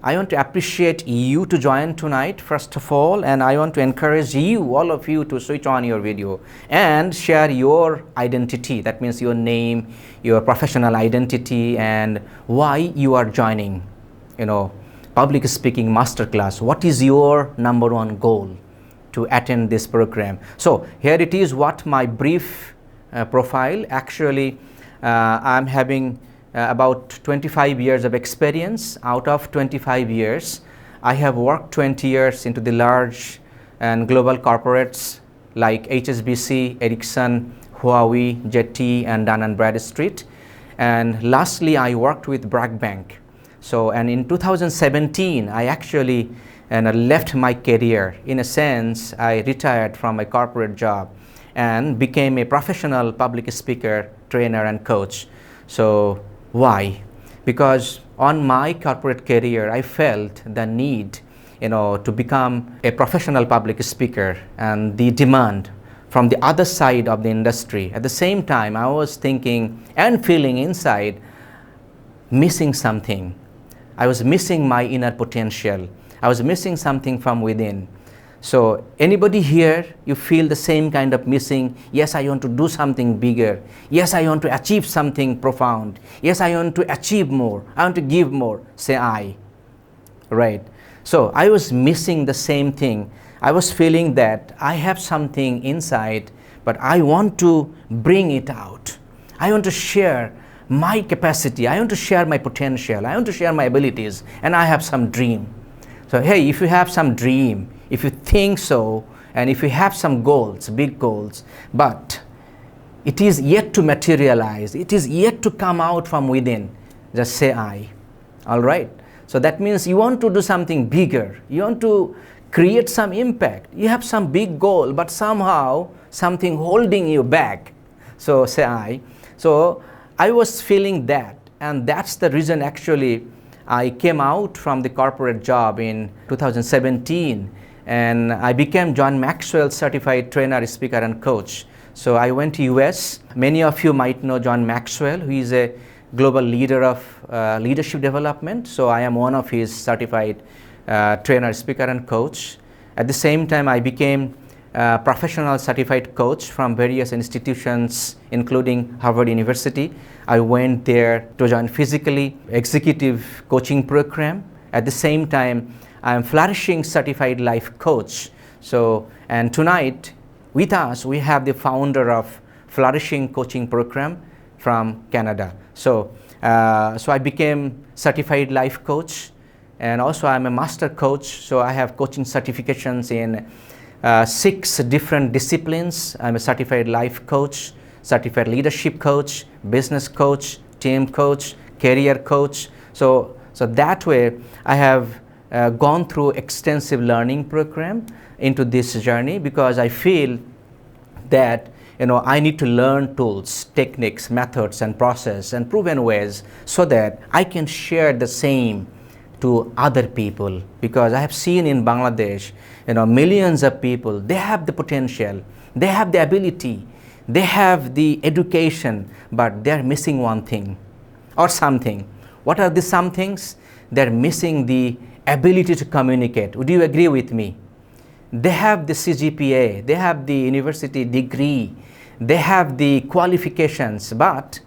I want to appreciate you to join tonight, first of all, and I want to encourage you, all of you, to switch on your video and share your identity. That means your name, your professional identity, and why you are joining, public speaking masterclass. What is your number one goal to attend this program? So here it is, what my brief profile. Actually, I'm having about 25 years of experience. Out of 25 years, I have worked 20 years into the large and global corporates like HSBC, Ericsson, Huawei, Jetty, and Dun & Bradstreet. And lastly, I worked with Bragg Bank. So, and in 2017, I actually left my career. In a sense, I retired from my corporate job and became a professional public speaker, trainer, and coach. So why? Because on my corporate career, I felt the need, to become a professional public speaker, and the demand from the other side of the industry. At the same time, I was thinking and feeling inside missing something. I was missing my inner potential. I was missing something from within. So anybody here, you feel the same kind of missing? Yes, I want to do something bigger. Yes, I want to achieve something profound. Yes, I want to achieve more. I want to give more. Say I. Right. So I was missing the same thing. I was feeling that I have something inside, but I want to bring it out. I want to share my capacity. I want to share my potential. I want to share my abilities. And I have some dream. So hey, if you have some dream, if you think so, and if you have some goals, big goals, but it is yet to materialize, it is yet to come out from within, just say I. All right? So that means you want to do something bigger. You want to create some impact. You have some big goal, but somehow something holding you back. So say I. So I was feeling that, and that's the reason actually I came out from the corporate job in 2017, and I became John Maxwell certified trainer, speaker, and coach. So I went to US. Many of you might know John Maxwell, who is a global leader of leadership development. So I am one of his certified trainer, speaker, and coach. At the same time, I became a professional certified coach from various institutions, including Harvard University. I went there to join physically executive coaching program. At the same time, I am Flourishing certified life coach. So, and tonight with us, we have the founder of Flourishing coaching program from Canada. So, so I became certified life coach, and also I'm a master coach. So I have coaching certifications in 6 different disciplines. I'm a certified life coach, certified leadership coach, business coach, team coach, career coach. So that way I have gone through extensive learning program into this journey, because I feel that I need to learn tools, techniques, methods, and process and proven ways so that I can share the same to other people. Because I have seen in Bangladesh, millions of people, they have the potential, they have the ability, they have the education, but they're missing one thing or something. What are the some things? They're missing the ability to communicate. Would you agree with me? They have the CGPA, they have the university degree, they have the qualifications, but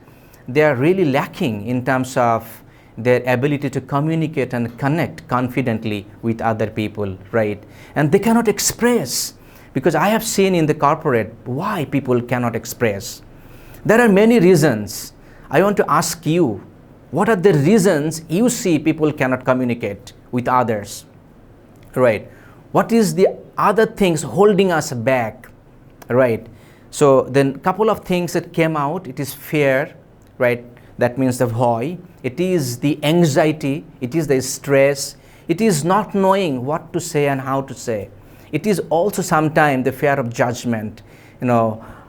they are really lacking in terms of their ability to communicate and connect confidently with other people, right? And they cannot express, because I have seen in the corporate why people cannot express. There are many reasons. I want to ask you, what are the reasons you see people cannot communicate with others, right? What is the other things holding us back, right? So then couple of things that came out, it is fear, right? That means the void. It is the anxiety, it is the stress, it is not knowing what to say and how to say. It is also sometimes the fear of judgment,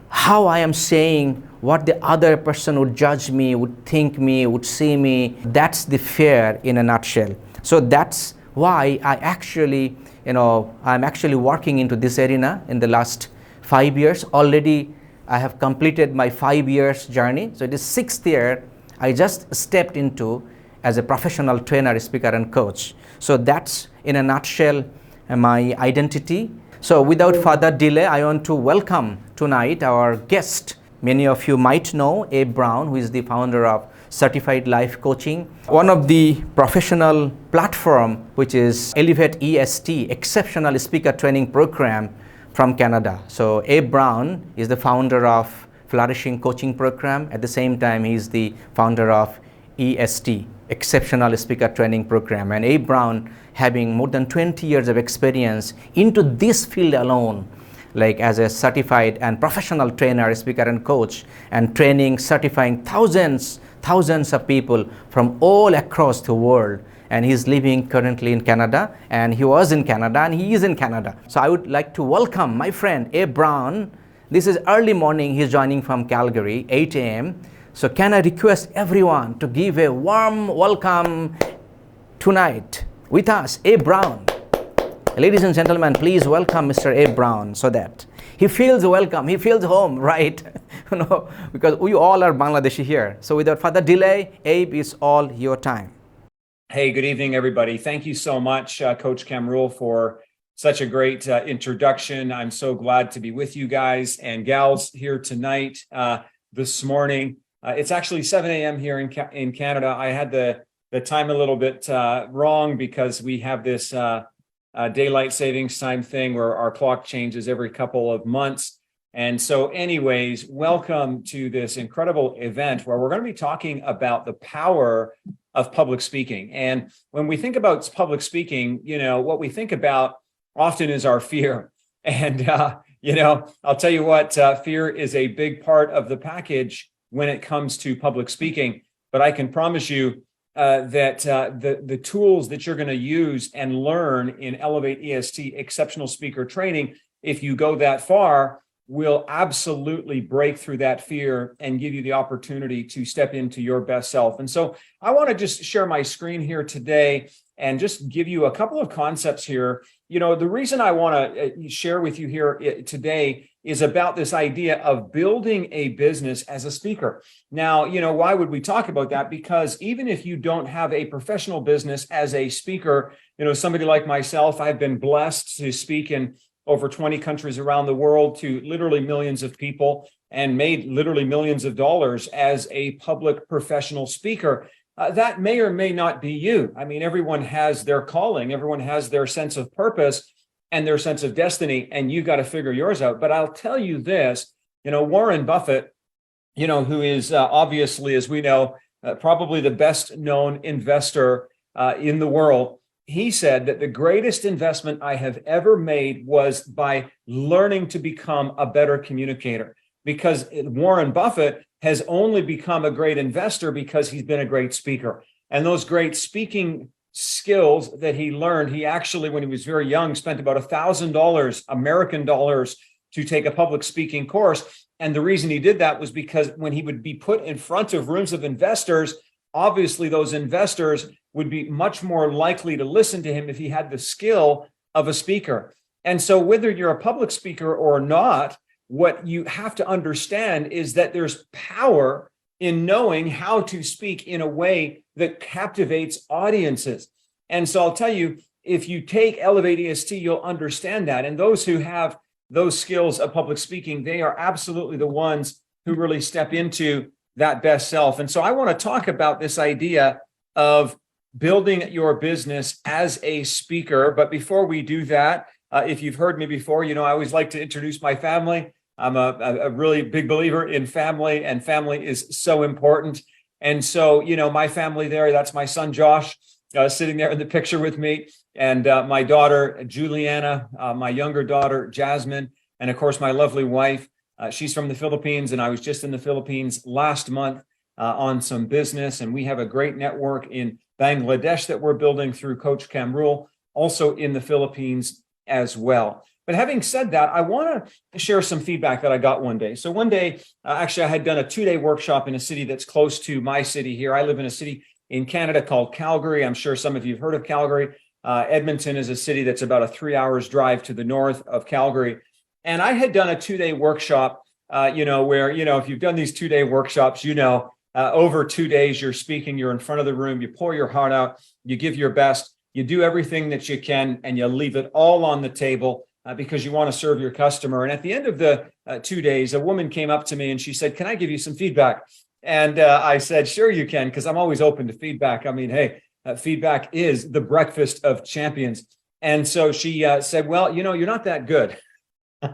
how I am saying, what the other person would judge me, would think me, would see me. That's the fear in a nutshell. So that's why I actually, I'm actually working into this arena in the last 5 years. Already I have completed my 5 years journey. So it is 6th year I just stepped into, as a professional trainer, speaker, and coach. So that's in a nutshell my identity. So without further delay, I want to welcome tonight our guest. Many of you might know Abe Brown, who is the founder of Certified Life Coaching, one of the professional platform which is Elevate EST, Exceptional Speaker Training Program from Canada. So Abe Brown is the founder of Flourishing Coaching Program. At the same time, he is the founder of EST, Exceptional Speaker Training Program. And Abe Brown, having more than 20 years of experience into this field alone, like as a certified and professional trainer, speaker, and coach, and training, certifying thousands of people from all across the world. And he's living currently in Canada, and he was in Canada, and he is in Canada. So I would like to welcome my friend Abe Brown. This is early morning. He's joining from Calgary, 8 a.m. So can I request everyone to give a warm welcome tonight with us, Abe Brown. Ladies and gentlemen, please welcome Mr. Abe Brown so that he feels welcome, he feels home, right? Because we all are Bangladeshi here. So without further delay, Abe, it's all your time. Hey, good evening, everybody. Thank you so much, Coach Kamrul, for such a great introduction. I'm so glad to be with you guys and gals here tonight, this morning. It's actually 7 a.m. here in Canada. I had the time a little bit wrong because we have this daylight savings time thing where our clock changes every couple of months. And so anyways, welcome to this incredible event where we're going to be talking about the power of public speaking. And when we think about public speaking, what we think about often is our fear. And, I'll tell you what, fear is a big part of the package when it comes to public speaking. But I can promise you that the tools that you're going to use and learn in Elevate EST Exceptional Speaker Training, if you go that far, will absolutely break through that fear and give you the opportunity to step into your best self. And so I want to just share my screen here today and just give you a couple of concepts here. The reason I want to share with you here today is about this idea of building a business as a speaker. Now, why would we talk about that? Because even if you don't have a professional business as a speaker, somebody like myself, I've been blessed to speak in over 20 countries around the world to literally millions of people and made literally millions of dollars as a public professional speaker. That may or may not be you. I mean, everyone has their calling, everyone has their sense of purpose and their sense of destiny, and you've got to figure yours out. But I'll tell you this, Warren Buffett, who is obviously, as we know, probably the best known investor in the world, he said that the greatest investment I have ever made was by learning to become a better communicator, because Warren Buffett has only become a great investor because he's been a great speaker. And those great speaking skills that he learned, he actually, when he was very young, spent about $1,000 American dollars to take a public speaking course. And the reason he did that was because when he would be put in front of rooms of investors, obviously those investors would be much more likely to listen to him if he had the skill of a speaker. And so whether you're a public speaker or not, what you have to understand is that there's power in knowing how to speak in a way that captivates audiences. And so I'll tell you, if you take Elevate EST, you'll understand that. And those who have those skills of public speaking, they are absolutely the ones who really step into that best self. And so I want to talk about this idea of building your business as a speaker. But before we do that, if you've heard me before, I always like to introduce my family. I'm a really big believer in family, and family is so important. And so, my family there, that's my son, Josh, sitting there in the picture with me, and my daughter, Juliana, my younger daughter, Jasmine, and of course, my lovely wife. She's from the Philippines, and I was just in the Philippines last month on some business, and we have a great network in Bangladesh that we're building through Coach Kamrul, also in the Philippines as well. But having said that, I want to share some feedback that I got one day. So one day, actually, I had done a 2-day workshop in a city that's close to my city here. I live in a city in Canada called Calgary. I'm sure some of you have heard of Calgary. Edmonton is a city that's about a 3 hours drive to the north of Calgary. And I had done a 2-day workshop, where, if you've done these 2-day workshops, over 2 days, you're speaking, you're in front of the room, you pour your heart out, you give your best, you do everything that you can, and you leave it all on the table because you want to serve your customer. And at the end of the 2 days, a woman came up to me and she said, "Can I give you some feedback?" And I said, "Sure you can," because I'm always open to feedback. I mean, hey, feedback is the breakfast of champions. And so she said, "Well, you're not that good."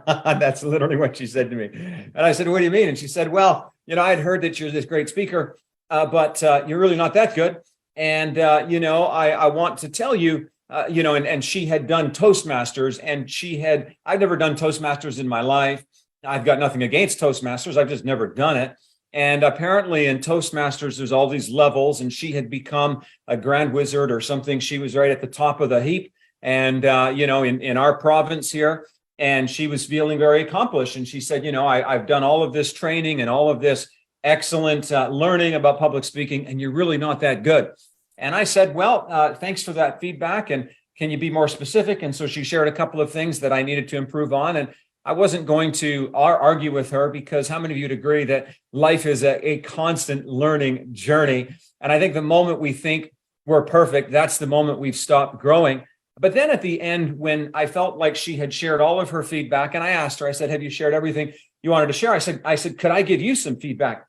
That's literally what she said to me. And I said, "What do you mean?" And she said, "Well, I had heard that you're this great speaker, but you're really not that good. And, I want to tell you, and she had done Toastmasters, and I've never done Toastmasters in my life. I've got nothing against Toastmasters. I've just never done it. And apparently in Toastmasters, there's all these levels, and she had become a grand wizard or something. She was right at the top of the heap. And, in our province here, and she was feeling very accomplished. And she said, I've done all of this training and all of this excellent learning about public speaking, and you're really not that good." And I said, "Well, thanks for that feedback. And can you be more specific?" And so she shared a couple of things that I needed to improve on. And I wasn't going to argue with her, because how many of you'd agree that life is a constant learning journey? And I think the moment we think we're perfect, that's the moment we've stopped growing. But then at the end, when I felt like she had shared all of her feedback, and I asked her, I said, "Have you shared everything you wanted to share?" I said, "Could I give you some feedback?"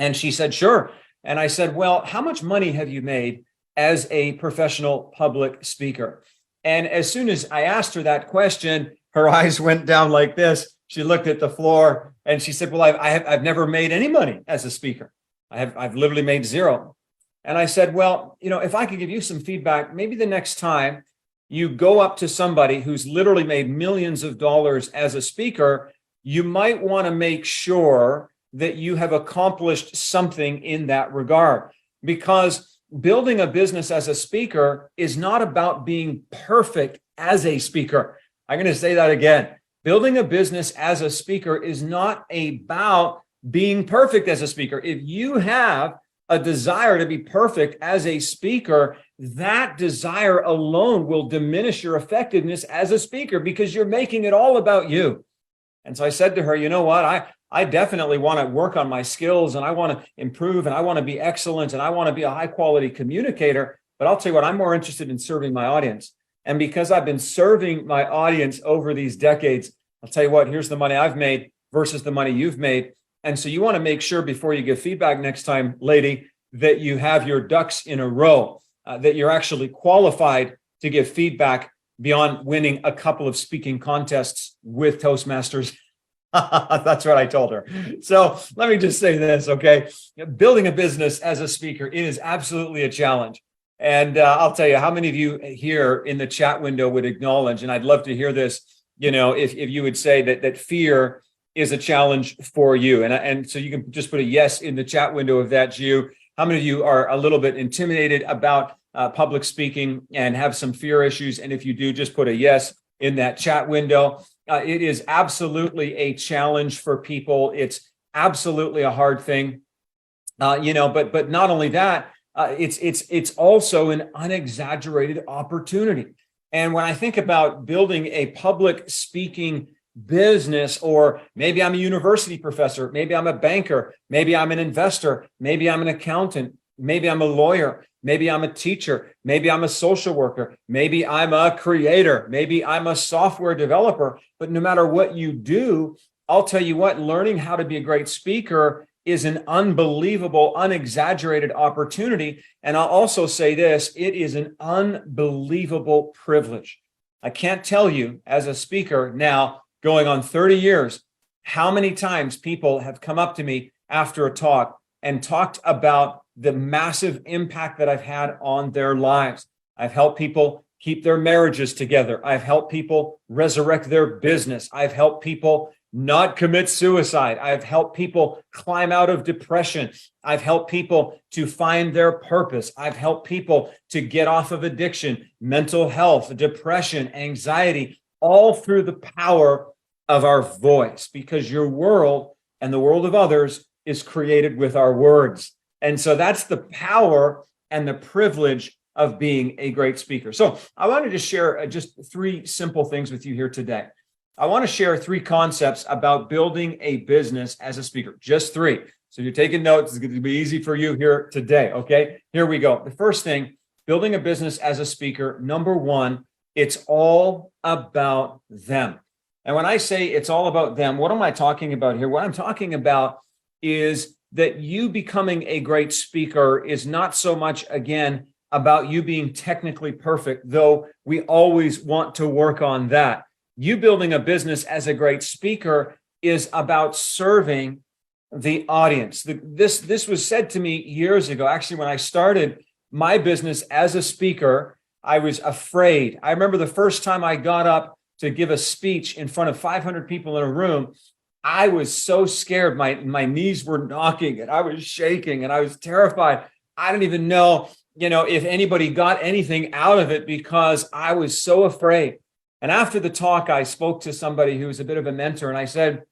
And she said, "Sure." And I said, "Well, how much money have you made as a professional public speaker?" And as soon as I asked her that question, her eyes went down like this. She looked at the floor and she said, "Well, I've never made any money as a speaker. I've literally made zero." And I said, "Well, if I could give you some feedback, maybe the next time you go up to somebody who's literally made millions of dollars as a speaker, you might want to make sure that you have accomplished something in that regard. Because building a business as a speaker is not about being perfect as a speaker." I'm going to say that again. Building a business as a speaker is not about being perfect as a speaker. If you have a desire to be perfect as a speaker, that desire alone will diminish your effectiveness as a speaker, because you're making it all about you. And so I said to her, "You know what? I definitely want to work on my skills, and I want to improve, and I want to be excellent, and I want to be a high quality communicator. But I'll tell you what, I'm more interested in serving my audience. And because I've been serving my audience over these decades, I'll tell you what, here's the money I've made versus the money you've made. And so you want to make sure before you give feedback next time, lady, that you have your ducks in a row, that you're actually qualified to give feedback beyond winning a couple of speaking contests with Toastmasters." That's what I told her. So let me just say this, okay? Building a business as a speaker, it is absolutely a challenge. And I'll tell you, how many of you here in the chat window would acknowledge, and I'd love to hear this, if you would say that fear is a challenge for you. And so you can just put a yes in the chat window if that's you. How many of you are a little bit intimidated about public speaking and have some fear issues? And if you do, just put a yes in that chat window. It is absolutely a challenge for people. It's absolutely a hard thing, but not only that, it's also an unexaggerated opportunity. And when I think about building a public speaking business, or maybe I'm a university professor, maybe I'm a banker, maybe I'm an investor, maybe I'm an accountant, maybe I'm a lawyer, maybe I'm a teacher, maybe I'm a social worker, maybe I'm a creator, maybe I'm a software developer. But no matter what you do, I'll tell you what, learning how to be a great speaker is an unbelievable, unexaggerated opportunity. And I'll also say this, it is an unbelievable privilege. I can't tell you as a speaker now, going on 30 years, how many times people have come up to me after a talk and talked about the massive impact that I've had on their lives. I've helped people keep their marriages together. I've helped people resurrect their business. I've helped people not commit suicide. I've helped people climb out of depression. I've helped people to find their purpose. I've helped people to get off of addiction, mental health, depression, anxiety, all through the power of our voice, because your world and the world of others is created with our words. And so that's the power and the privilege of being a great speaker. So I wanted to share just 3 simple things with you here today. I want to share 3 concepts about building a business as a speaker, just 3. So you're taking notes. It's going to be easy for you here today. Okay, here we go. The first thing, building a business as a speaker, number one, it's all about them. And when I say it's all about them, what am I talking about here? What I'm talking about is that you becoming a great speaker is not so much, again, about you being technically perfect, though we always want to work on that. You building a business as a great speaker is about serving the audience. This was said to me years ago. Actually, when I started my business as a speaker, I was afraid. I remember the first time I got up to give a speech in front of 500 people in a room, I was so scared. My knees were knocking and I was shaking and I was terrified. I didn't even know, if anybody got anything out of it because I was so afraid. And after the talk, I spoke to somebody who was a bit of a mentor and I said,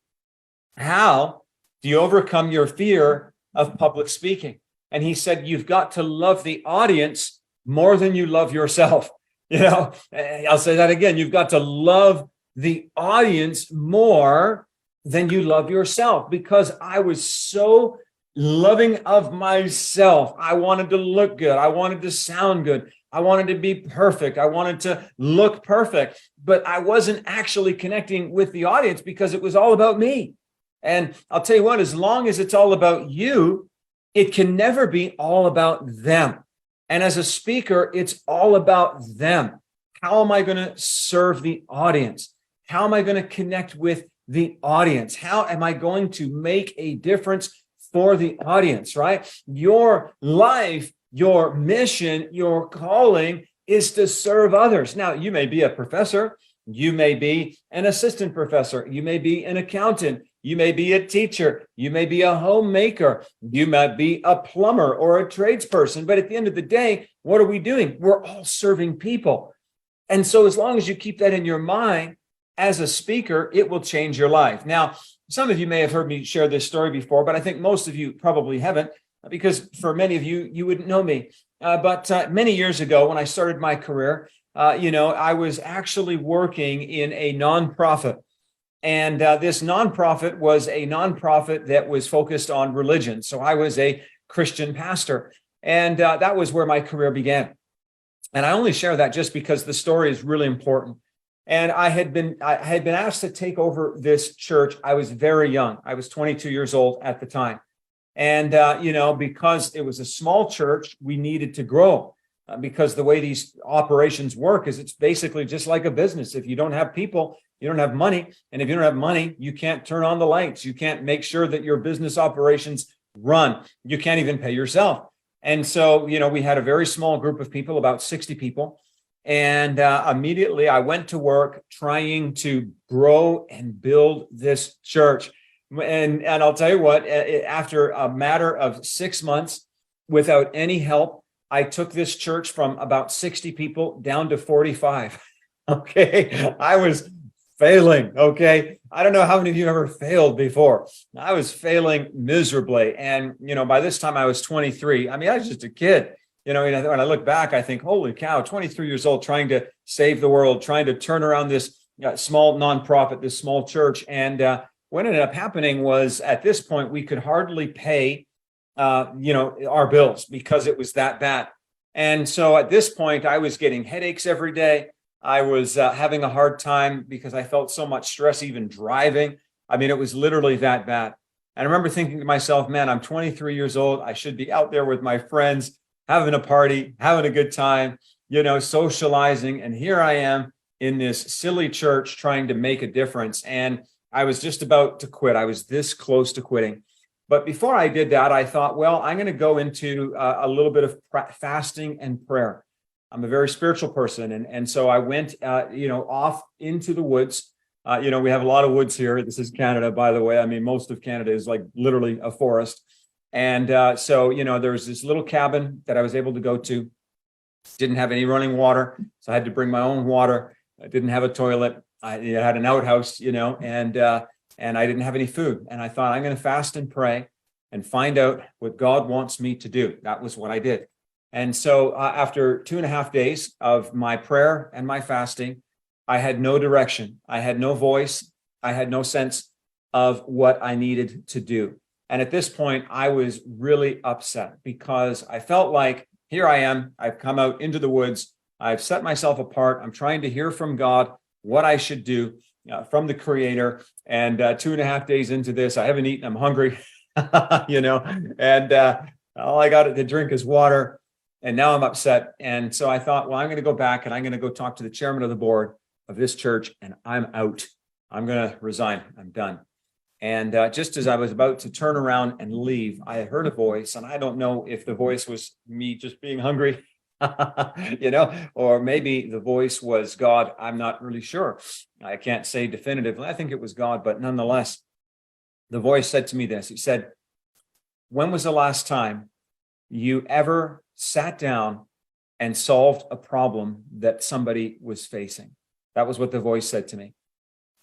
how do you overcome your fear of public speaking? And he said, you've got to love the audience more than you love yourself. I'll say that again. You've got to love the audience more than you love yourself, because I was so loving of myself. I wanted to look good. I wanted to sound good. I wanted to be perfect. I wanted to look perfect, but I wasn't actually connecting with the audience because it was all about me. And I'll tell you what, as long as it's all about you, it can never be all about them. And as a speaker, it's all about them. How am I going to serve the audience? How am I going to connect with the audience? How am I going to make a difference for the audience, right? Your life, your mission, your calling is to serve others. Now, you may be a professor. You may be an assistant professor. You may be an accountant. You may be a teacher. You may be a homemaker. You might be a plumber or a tradesperson. But at the end of the day, what are we doing? We're all serving people. And so as long as you keep that in your mind as a speaker, it will change your life. Now, some of you may have heard me share this story before, but I think most of you probably haven't, because for many of you, you wouldn't know me. But many years ago, when I started my career, I was actually working in a nonprofit. And this nonprofit was a nonprofit that was focused on religion. So I was a Christian pastor, and that was where my career began. And I only share that just because the story is really important. And I had been asked to take over this church. I was very young. I was 22 years old at the time. And, because it was a small church, we needed to grow. Because the way these operations work is it's basically just like a business. If you don't have people, you don't have money. And if you don't have money, you can't turn on the lights. You can't make sure that your business operations run. You can't even pay yourself. And so, we had a very small group of people, about 60 people. And immediately I went to work trying to grow and build this church. And I'll tell you what, after a matter of 6 months, without any help, I took this church from about 60 people down to 45. Okay. I was failing. Okay. I don't know how many of you ever failed before. I was failing miserably. And, by this time I was 23. I mean, I was just a kid. When I look back, I think, holy cow, 23 years old, trying to save the world, trying to turn around this small nonprofit, this small church. And what ended up happening was, at this point, we could hardly pay our bills because it was that bad. And so at this point, I was getting headaches every day. I was having a hard time because I felt so much stress even driving. I mean, it was literally that bad. And I remember thinking to myself, man, I'm 23 years old. I should be out there with my friends, having a party, having a good time, socializing. And here I am in this silly church trying to make a difference. And I was just about to quit. I was this close to quitting. But before I did that, I thought, well, I'm going to go into a little bit of fasting and prayer. I'm a very spiritual person. And so I went, off into the woods. We have a lot of woods here. This is Canada, by the way. I mean, most of Canada is like literally a forest. And so there was this little cabin that I was able to go to. Didn't have any running water. So I had to bring my own water. I didn't have a toilet. I had an outhouse, and I didn't have any food. And I thought, I'm going to fast and pray and find out what God wants me to do. That was what I did. And so after 2.5 days of my prayer and my fasting, I had no direction. I had no voice. I had no sense of what I needed to do. And at this point, I was really upset because I felt like, here I am, I've come out into the woods, I've set myself apart, I'm trying to hear from God what I should do from the Creator. And 2.5 days into this, I haven't eaten, I'm hungry, and all I got to drink is water. And now I'm upset. And so I thought, well, I'm going to go back and I'm going to go talk to the chairman of the board of this church, and I'm out. I'm going to resign. I'm done. And just as I was about to turn around and leave, I heard a voice, and I don't know if the voice was me just being hungry, or maybe the voice was God. I'm not really sure. I can't say definitively. I think it was God, but nonetheless, the voice said to me this. He said, when was the last time you ever sat down and solved a problem that somebody was facing? That was what the voice said to me.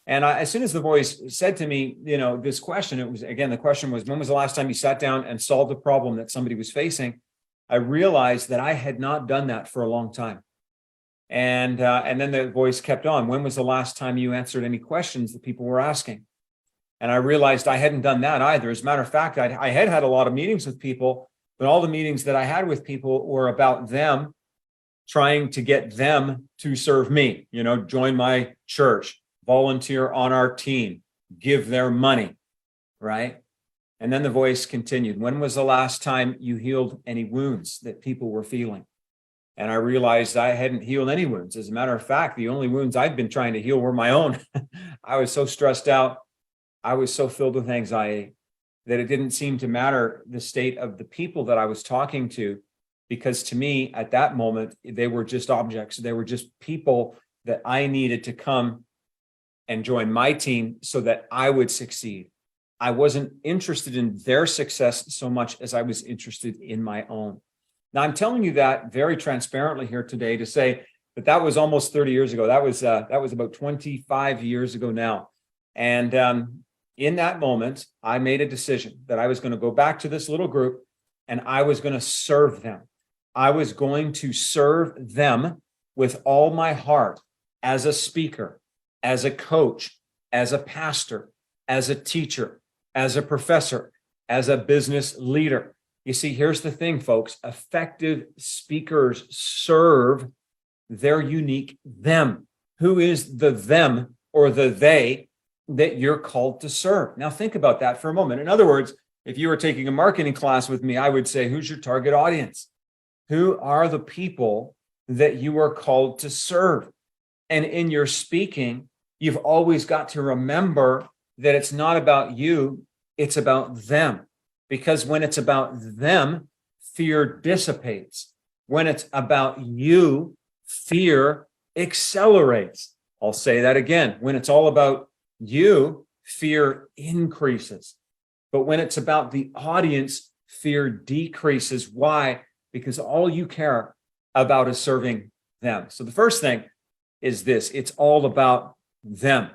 And as soon as the voice said to me, this question, the question was, when was the last time you sat down and solved a problem that somebody was facing? I realized that I had not done that for a long time. And then the voice kept on. When was the last time you answered any questions that people were asking? And I realized I hadn't done that either. As a matter of fact, I had a lot of meetings with people, but all the meetings that I had with people were about them trying to get them to serve me, join my church, volunteer on our team, give their money, right? And then the voice continued, when was the last time you healed any wounds that people were feeling? And I realized I hadn't healed any wounds. As a matter of fact, the only wounds I'd been trying to heal were my own. I was so stressed out. I was so filled with anxiety that it didn't seem to matter the state of the people that I was talking to, because to me, at that moment, they were just objects. They were just people that I needed to come and join my team so that I would succeed. I wasn't interested in their success so much as I was interested in my own. Now, I'm telling you that very transparently here today to say that was almost 30 years ago. That was about 25 years ago now. And in that moment, I made a decision that I was going to go back to this little group and I was going to serve them. I was going to serve them with all my heart as a speaker, as a coach, as a pastor, as a teacher, as a professor, as a business leader. You see, here's the thing, folks. Effective speakers serve their unique them. Who is the them or the they that you're called to serve? Now, think about that for a moment. In other words, if you were taking a marketing class with me, I would say, who's your target audience? Who are the people that you are called to serve? And in your speaking, you've always got to remember that it's not about you, it's about them. Because when it's about them, fear dissipates. When it's about you, fear accelerates. I'll say that again. When it's all about you, fear increases. But when it's about the audience, fear decreases. Why? Because all you care about is serving them. So the first thing is this: it's all about them.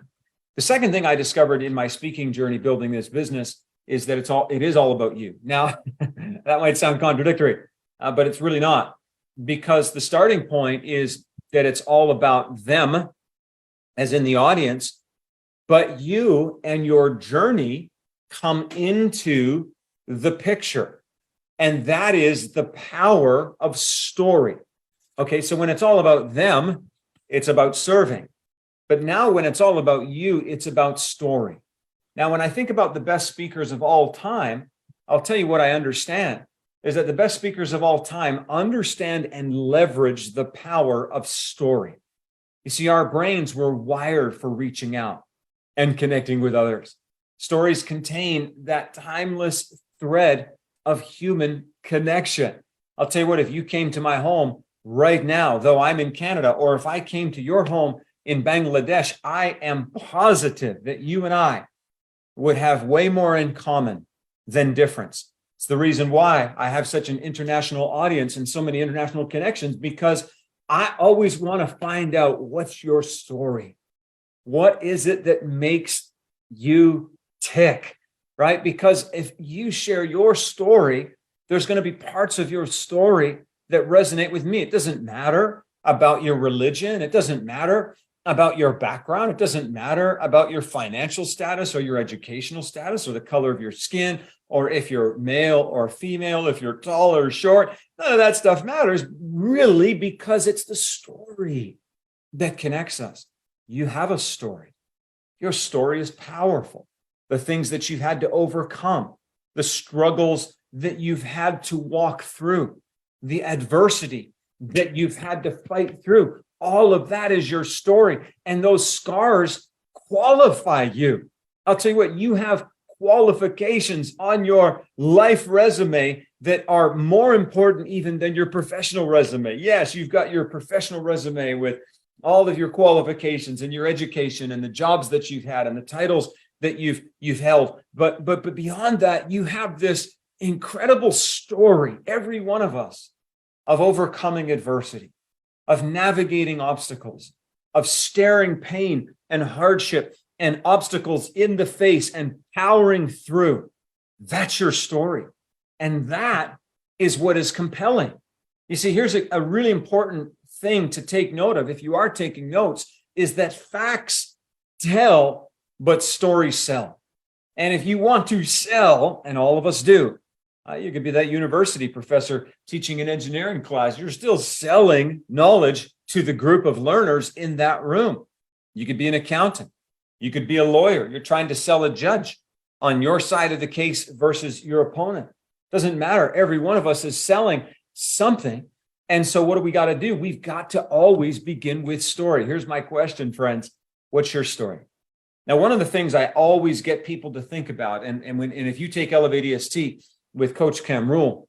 The second thing I discovered in my speaking journey building this business is that it is all about you. Now, that might sound contradictory, but it's really not, because the starting point is that it's all about them, as in the audience, but you and your journey come into the picture. And that is the power of story. Okay, so when it's all about them, it's about serving. But now when it's all about you, it's about story. Now, when I think about the best speakers of all time, I'll tell you what I understand is that the best speakers of all time understand and leverage the power of story. You see, our brains were wired for reaching out and connecting with others. Stories contain that timeless thread of human connection. I'll tell you what, if you came to my home right now, though I'm in Canada, or if I came to your home in Bangladesh, I am positive that you and I would have way more in common than difference. It's the reason why I have such an international audience and so many international connections, because I always want to find out, what's your story? What is it that makes you tick, right? Because if you share your story, there's going to be parts of your story that resonate with me. It doesn't matter about your religion. It doesn't matter about your background. It doesn't matter about your financial status or your educational status or the color of your skin, or if you're male or female, if you're tall or short. None of that stuff matters really, because it's the story that connects us. You have a story. Your story is powerful. The things that you've had to overcome, the struggles that you've had to walk through, the adversity that you've had to fight through, all of that is your story. And those scars qualify you. I'll tell you what, you have qualifications on your life resume that are more important even than your professional resume. Yes, you've got your professional resume with all of your qualifications and your education and the jobs that you've had and the titles that you've held. But beyond that, you have this incredible story, every one of us, of overcoming adversity, of navigating obstacles, of staring pain and hardship and obstacles in the face and powering through. That's your story. And that is what is compelling. You see, here's a really important thing to take note of, if you are taking notes, is that facts tell, but stories sell. And if you want to sell, and all of us do, you could be that university professor teaching an engineering class. You're still selling knowledge to the group of learners in that room. You could be an accountant. You could be a lawyer. You're trying to sell a judge on your side of the case versus your opponent. Doesn't matter. Every one of us is selling something. And so what do we got to do? We've got to always begin with story. Here's my question, friends. What's your story? Now, one of the things I always get people to think about, and if you take Elevate EST with Coach Kamrul,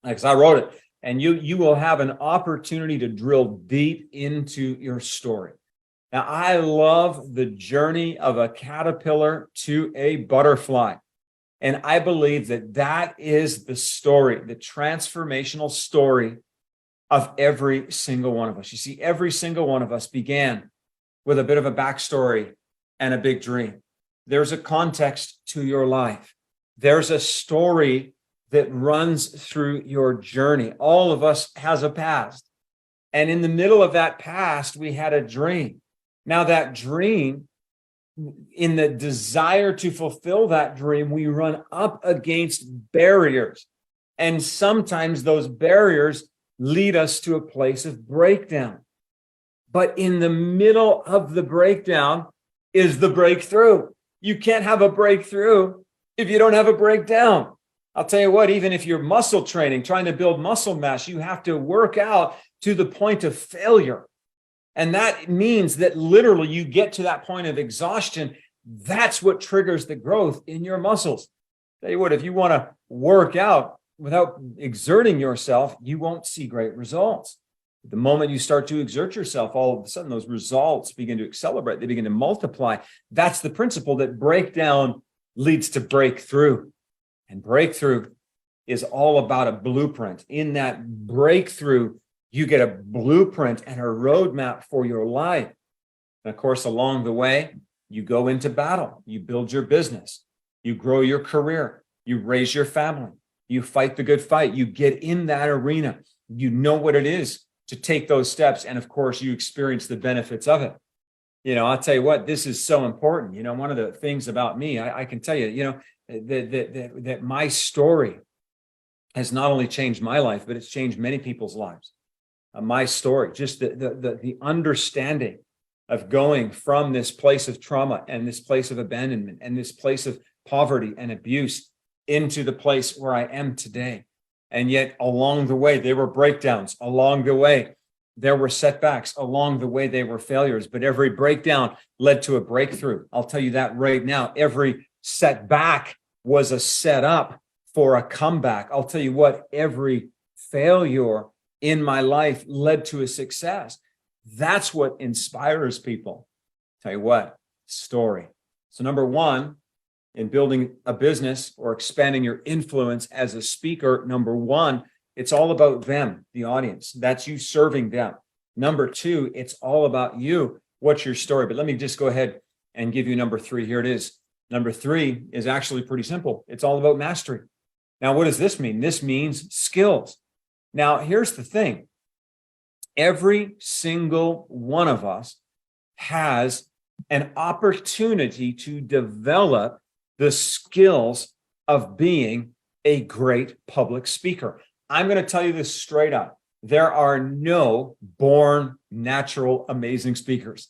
because I wrote it, and you will have an opportunity to drill deep into your story. Now, I love the journey of a caterpillar to a butterfly. And I believe that that is the story, the transformational story of every single one of us. You see, every single one of us began with a bit of a backstory and a big dream. There's a context to your life. There's a story that runs through your journey. All of us has a past. And in the middle of that past, we had a dream. Now that dream, in the desire to fulfill that dream, we run up against barriers. And sometimes those barriers lead us to a place of breakdown. But in the middle of the breakdown is the breakthrough. You can't have a breakthrough if you don't have a breakdown. I'll tell you what, even if you're muscle training, trying to build muscle mass, you have to work out to the point of failure. And that means that literally you get to that point of exhaustion. That's what triggers the growth in your muscles. Tell you what, if you want to work out without exerting yourself, you won't see great results. The moment you start to exert yourself, all of a sudden those results begin to accelerate. They begin to multiply. That's the principle that breakdown leads to breakthrough. And breakthrough is all about a blueprint. In that breakthrough, you get a blueprint and a roadmap for your life. And of course, along the way, you go into battle. You build your business. You grow your career. You raise your family. You fight the good fight. You get in that arena. You know what it is to take those steps. And of course, you experience the benefits of it. You know, I'll tell you what, this is so important. You know, one of the things about me, I can tell you, you know, that my story has not only changed my life, but it's changed many people's lives. My story, just the understanding of going from this place of trauma and this place of abandonment and this place of poverty and abuse into the place where I am today. And yet along the way, there were breakdowns. Along the way, there were setbacks. Along the way, they were failures. But every breakdown led to a breakthrough. I'll tell you that right now. Every setback was a setup for a comeback. I'll tell you what, every failure in my life led to a success. That's what inspires people. Tell you what, story. So number one, in building a business or expanding your influence as a speaker, number one, it's all about them, the audience. That's you serving them. Number two, it's all about you. What's your story? But let me just go ahead and give you number three. Here it is. Number three is actually pretty simple. It's all about mastery. Now, what does this mean? This means skills. Now, here's the thing. Every single one of us has an opportunity to develop the skills of being a great public speaker. I'm going to tell you this straight up. There are no born natural amazing speakers.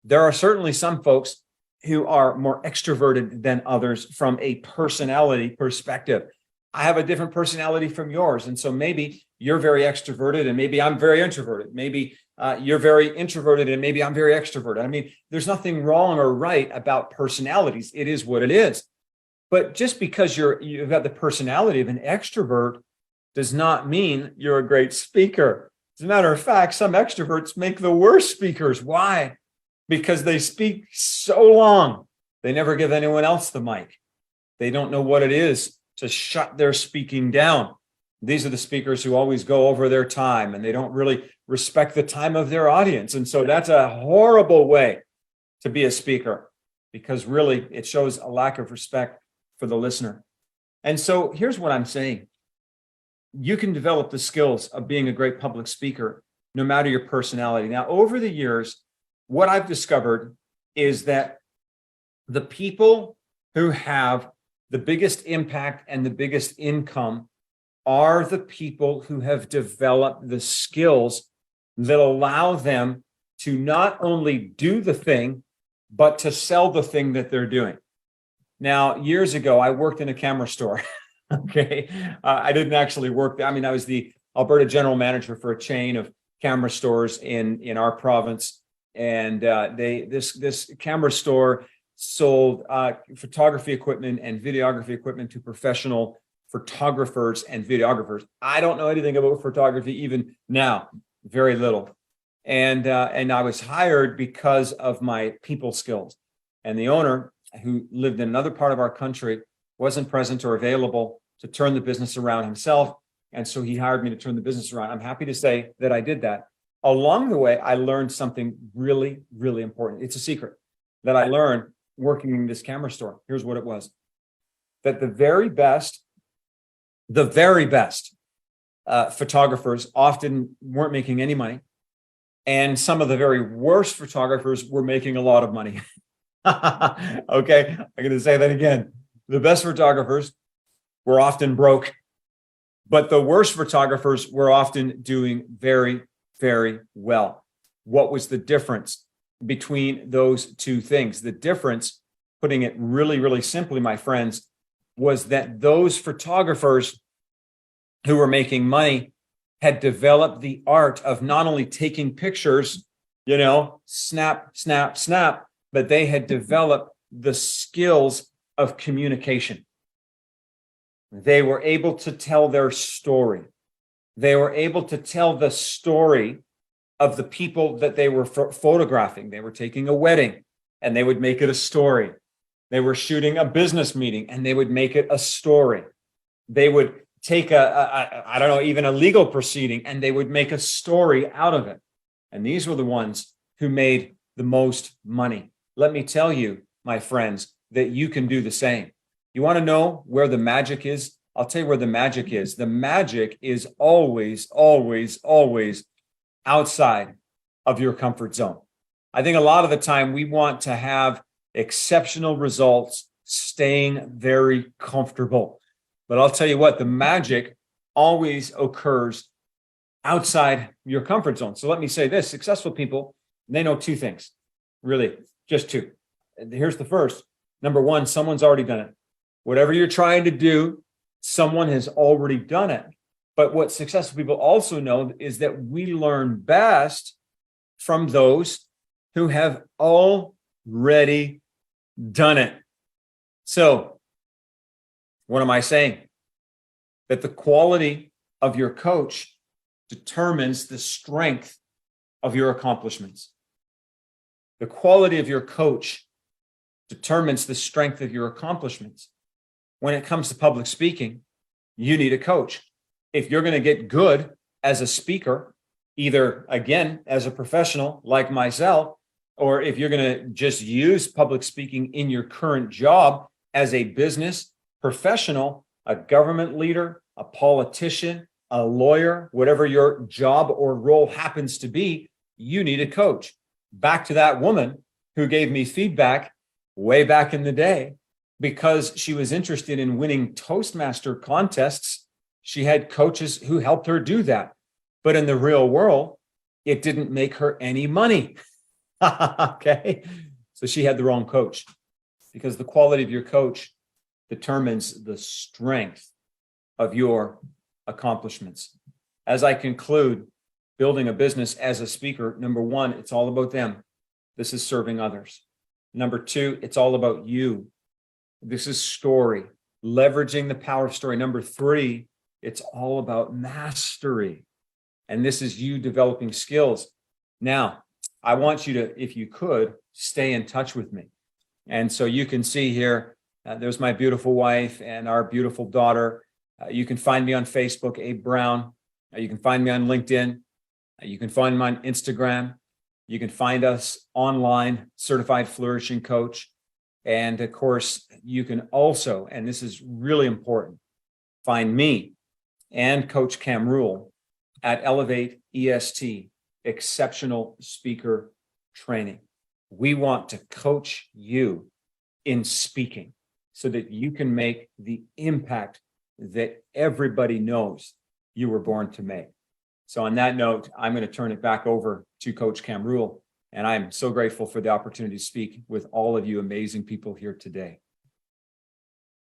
There are certainly some folks who are more extroverted than others from a personality perspective. I have a different personality from yours. And so maybe you're very extroverted and maybe I'm very introverted. Maybe you're very introverted and maybe I'm very extroverted. I mean, there's nothing wrong or right about personalities. It is what it is. But just because you've got the personality of an extrovert does not mean you're a great speaker. As a matter of fact, some extroverts make the worst speakers. Why? Because they speak so long. They never give anyone else the mic. They don't know what it is to shut their speaking down. These are the speakers who always go over their time and they don't really respect the time of their audience. And so that's a horrible way to be a speaker because really it shows a lack of respect for the listener. And so here's what I'm saying. You can develop the skills of being a great public speaker, no matter your personality. Now, over the years, what I've discovered is that the people who have the biggest impact and the biggest income are the people who have developed the skills that allow them to not only do the thing, but to sell the thing that they're doing. Now, years ago, I worked in a camera store. Okay. I didn't actually work there. I mean, I was the Alberta general manager for a chain of camera stores in our province. And this camera store sold photography equipment and videography equipment to professional photographers and videographers. I don't know anything about photography even now, very little. And I was hired because of my people skills. And the owner, who lived in another part of our country, wasn't present or available to turn the business around himself. And so he hired me to turn the business around. I'm happy to say that I did that. Along the way, I learned something really, really important. It's a secret that I learned working in this camera store. Here's what it was. That the very best photographers often weren't making any money. And some of the very worst photographers were making a lot of money. Okay, I'm going to say that again. The best photographers were often broke, but the worst photographers were often doing very, very well. What was the difference between those two things? The difference, putting it really, really simply, my friends, was that those photographers who were making money had developed the art of not only taking pictures, snap, snap, snap, but they had developed the skills of communication. They were able to tell their story. They were able to tell the story of the people that they were photographing. They were taking a wedding and they would make it a story. They were shooting a business meeting and they would make it a story. They would take even a legal proceeding and they would make a story out of it. And these were the ones who made the most money. Let me tell you, my friends, that you can do the same. You want to know where the magic is? I'll tell you where the magic is. The magic is always, always, always outside of your comfort zone. I think a lot of the time we want to have exceptional results staying very comfortable. But I'll tell you what, the magic always occurs outside your comfort zone. So let me say this, successful people, they know two things, really, just two. Here's the first. Number one, someone's already done it. Whatever you're trying to do, someone has already done it. But what successful people also know is that we learn best from those who have already done it. So what am I saying? That the quality of your coach determines the strength of your accomplishments. The quality of your coach determines the strength of your accomplishments. When it comes to public speaking, you need a coach. If you're going to get good as a speaker, either again, as a professional like myself, or if you're going to just use public speaking in your current job as a business professional, a government leader, a politician, a lawyer, whatever your job or role happens to be, you need a coach. back to that woman who gave me feedback way back in the day. Because she was interested in winning Toastmaster contests, she had coaches who helped her do that. But in the real world, it didn't make her any money. Okay. So she had the wrong coach, because the quality of your coach determines the strength of your accomplishments. As I conclude, building a business as a speaker, number one, it's all about them. This is serving others. Number two, it's all about you. This is story, leveraging the power of story. Number three, it's all about mastery. And this is you developing skills. Now, I want you to, if you could, stay in touch with me. And so you can see here, there's my beautiful wife and our beautiful daughter. You can find me on Facebook, Abe Brown. You can find me on LinkedIn. You can find me on Instagram. You can find us online, Certified Flourishing Coach. And of course, you can also, and this is really important, find me and Coach Kamrul at Elevate EST, Exceptional Speaker Training. We want to coach you in speaking so that you can make the impact that everybody knows you were born to make. So on that note, I'm going to turn it back over to Coach Kamrul. And I'm so grateful for the opportunity to speak with all of you amazing people here today.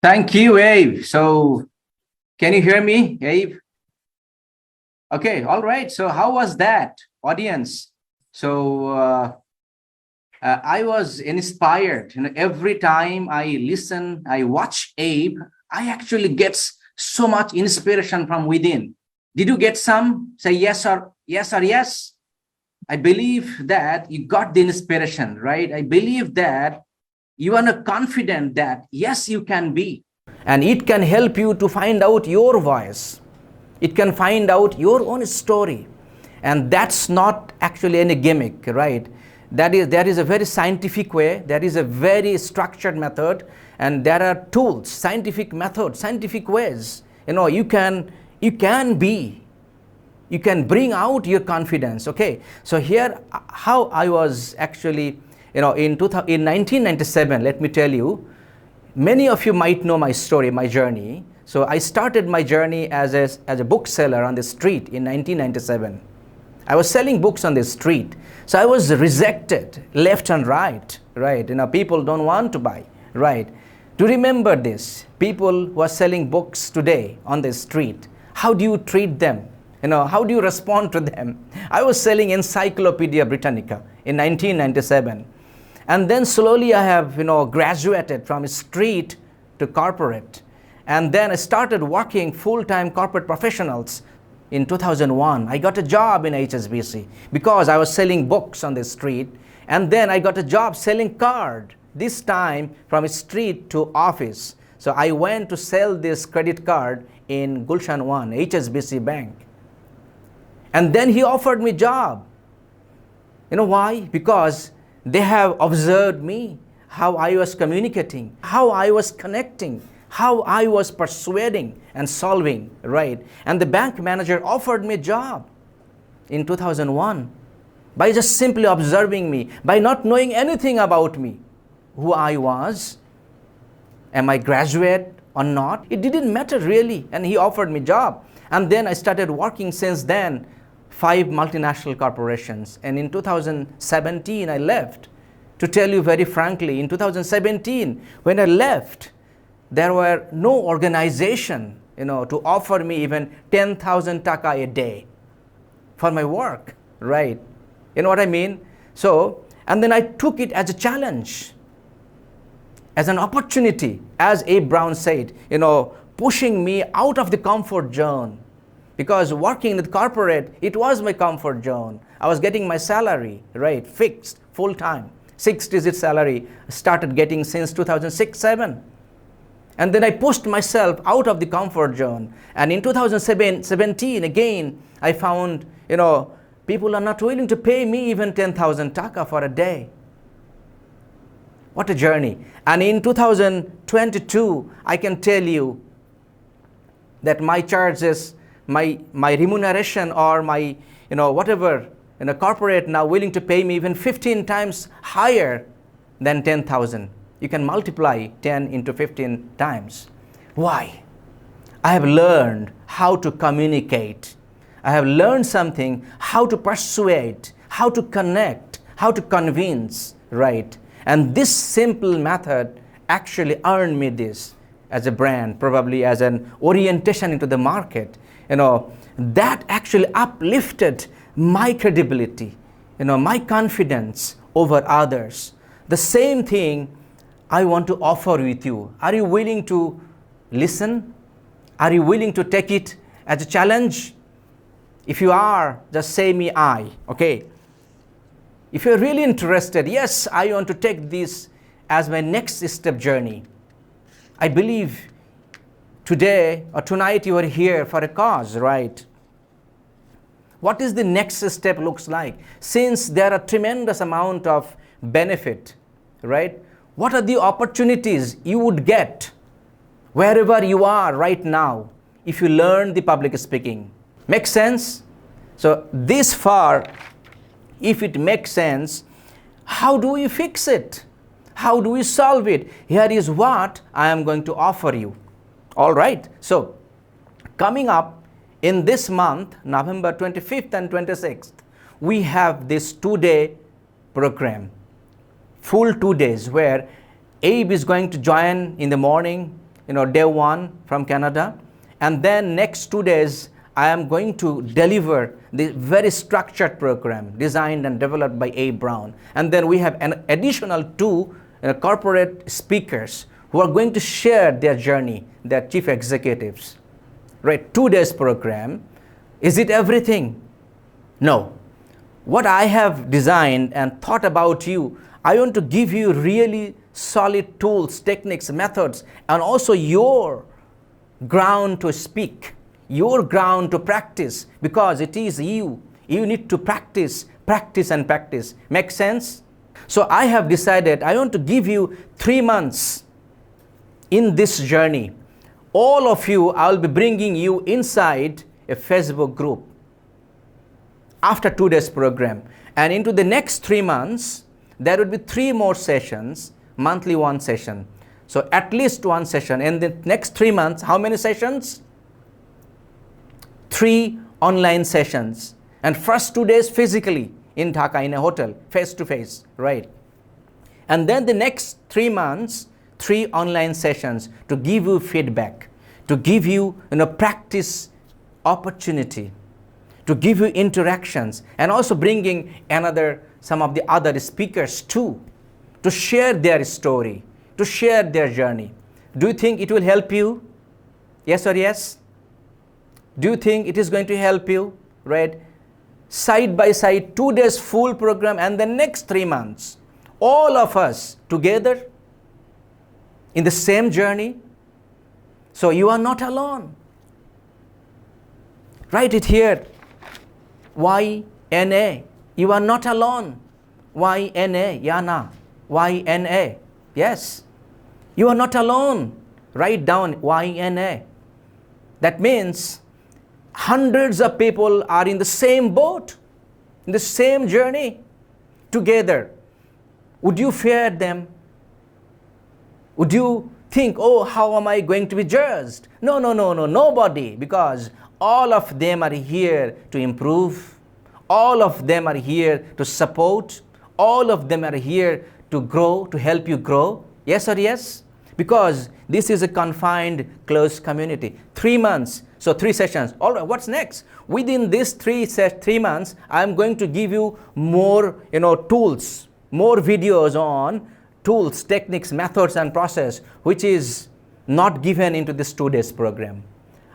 Thank you, Abe. So can you hear me, Abe? Okay, all right. So how was that, audience? So I was inspired. Every time I listen, I watch Abe, I actually get so much inspiration from within. Did you get some? Say yes or yes. I believe that you got the inspiration, right? I believe that you are confident that yes, you can be. And it can help you to find out your voice. It can find out your own story. And that's not actually any gimmick, right? There is a very scientific way. There is a very structured method. And there are tools, scientific methods, scientific ways. You can be. You can bring out your confidence, okay? So here, how I was actually, in 1997, let me tell you, many of you might know my story, my journey. So I started my journey as a bookseller on the street in 1997. I was selling books on the street. So I was rejected left and right? People don't want to buy, right? To remember this, people who are selling books today on the street, how do you treat them? How do you respond to them? I was selling Encyclopedia Britannica in 1997. And then slowly I have, graduated from street to corporate. And then I started working full-time corporate professionals in 2001. I got a job in HSBC because I was selling books on the street. And then I got a job selling card, this time from street to office. So I went to sell this credit card in Gulshan 1, HSBC Bank. And then he offered me a job. You know why? Because they have observed me, how I was communicating, how I was connecting, how I was persuading and solving, right? And the bank manager offered me a job in 2001 by just simply observing me, by not knowing anything about me, who I was, am I graduate or not? It didn't matter really. And he offered me a job. And then I started working since then, 5 multinational corporations. And in 2017, I left. To tell you very frankly, in 2017, when I left, there were no organization, to offer me even 10,000 taka a day for my work, right? You know what I mean? So, and then I took it as a challenge, as an opportunity, as Abe Brown said, pushing me out of the comfort zone. Because working with corporate, it was my comfort zone. I was getting my salary, right, fixed, full-time. 6-digit salary, started getting since 2006-07. And then I pushed myself out of the comfort zone. And in 2017, again, I found, people are not willing to pay me even 10,000 taka for a day. What a journey. And in 2022, I can tell you that my charges, my remuneration, or my, whatever in a corporate now willing to pay me even 15 times higher than 10,000. You can multiply 10 into 15 times. Why? I have learned how to communicate. I have learned something, how to persuade, how to connect, how to convince, right? And this simple method actually earned me this as a brand, probably as an orientation into the market. That actually uplifted my credibility, my confidence over others. The same thing I want to offer with you. Are you willing to listen? Are you willing to take it as a challenge? If you are, just say me I, okay? If you're really interested, yes, I want to take this as my next step journey. I believe today or tonight you are here for a cause, right? What is the next step looks like? Since there are tremendous amount of benefit, right? What are the opportunities you would get wherever you are right now if you learn the public speaking? Make sense? So this far, if it makes sense, how do we fix it? How do we solve it? Here is what I am going to offer you. All right. So coming up in this month, November 25th and 26th, we have this 2-day program, full 2 days, where Abe is going to join in the morning, day 1 from Canada. And then next 2 days, I am going to deliver the very structured program designed and developed by Abe Brown. And then we have an additional 2 corporate speakers who are going to share their journey, their chief executives. Right, 2 days program. Is it everything? No. What I have designed and thought about you, I want to give you really solid tools, techniques, methods, and also your ground to speak, your ground to practice, because it is you. You need to practice, practice, and practice. Make sense? So I have decided I want to give you 3 months in this journey. All of you, I'll be bringing you inside a Facebook group after 2 days program. And into the next 3 months, there will be 3 more sessions, monthly 1 session. So at least 1 session. In the next 3 months, how many sessions? 3 online sessions. And first 2 days physically in Dhaka in a hotel, face to face, right? And then the next 3 months, 3 online sessions to give you feedback, to give you, practice opportunity, to give you interactions, and also bringing some of the other speakers too, to share their story, to share their journey. Do you think it will help you? Yes or yes? Do you think it is going to help you? Right? Side by side, 2 days full program, and the next 3 months, all of us together in the same journey. So you are not alone. Write it here. YNA. You are not alone. YNA. Yana. YNA. Yes. You are not alone. Write down YNA. That means hundreds of people are in the same boat, in the same journey together. Would you fear them? Would you think, oh, how am I going to be judged? No, nobody, because all of them are here to improve. All of them are here to support. All of them are here to grow, to help you grow. Yes or yes? Because this is a confined, closed community. 3 months, so 3 sessions. All right, what's next? Within these 3 months, I'm going to give you more, tools, more videos on tools, techniques, methods, and process, which is not given into this 2 days program.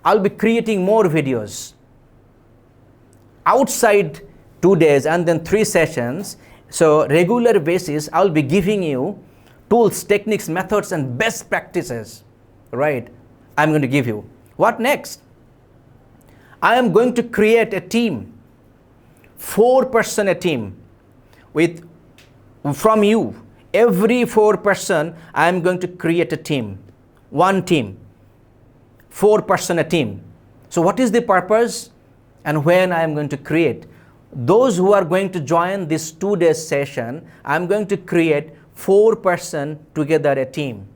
I'll be creating more videos outside 2 days and then 3 sessions. So regular basis, I'll be giving you tools, techniques, methods, and best practices, right? I'm going to give you. What next? I am going to create a team, 4-person a team from you. Every 4-person, I am going to create a team, 1 team, 4-person a team. So what is the purpose and when I am going to create? those who are going to join this 2 day session, I'm going to create 4-person together a team.